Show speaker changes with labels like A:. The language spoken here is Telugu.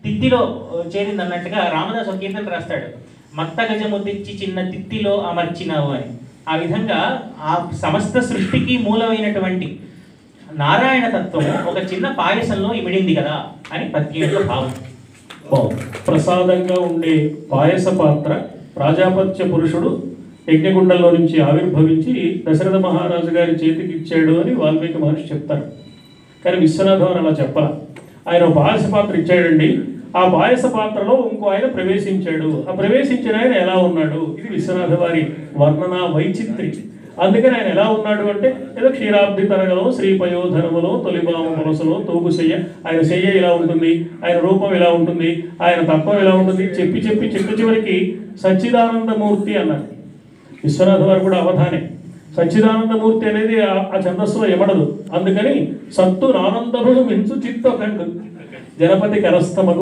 A: తిత్తిలో చేరింది అన్నట్టుగా రామదాసు ఒక కీర్తన రాస్తాడు, మత్త గజము తెచ్చి చిన్న తిత్తిలో అమర్చినావు అని. ఆ విధంగా ఆ సమస్త సృష్టికి మూలమైనటువంటి నారాయణ తత్వము ఒక చిన్న పాయసంలో ఇమిడింది కదా అని పద్యం యొక్క భావం.
B: ప్రసాదంగా ఉండే పాయస పాత్ర ప్రాజాపత్య పురుషుడు యజ్ఞగుండంలో నుంచి ఆవిర్భవించి దశరథ మహారాజు గారి చేతికి ఇచ్చాడు అని వాల్మీకి మహర్షి చెప్తారు. కానీ విశ్వనాథం అలా చెప్పాల. ఆయన పాయస పాత్ర ఇచ్చాడండి, ఆ పాయస పాత్రలో ఇంకో ఆయన ప్రవేశించాడు. ఆ ప్రవేశించిన ఆయన ఎలా ఉన్నాడు, ఇది విశ్వనాథ వారి వర్ణన వైచిత్రి. అందుకని ఆయన ఎలా ఉన్నాడు అంటే, ఏదో క్షీరాబ్ది తరగలో శ్రీపయోధనములో తొలిబామ మనసులో తోగు చెయ్య, ఆయన చెయ్య ఇలా ఉంటుంది, ఆయన రూపం ఇలా ఉంటుంది, ఆయన తత్వం ఇలా ఉంటుంది చెప్పి చెప్పి చివరికి సచ్చిదానందమూర్తి అన్నారు. విశ్వనాథ వారు కూడా అవధానే. సచ్చిదానందమూర్తి అనేది ఆ ఛందస్సులో ఎమడదు. అందుకని సత్తు నానందమును మించు చిత్త కండు జనపతి కరస్తమగు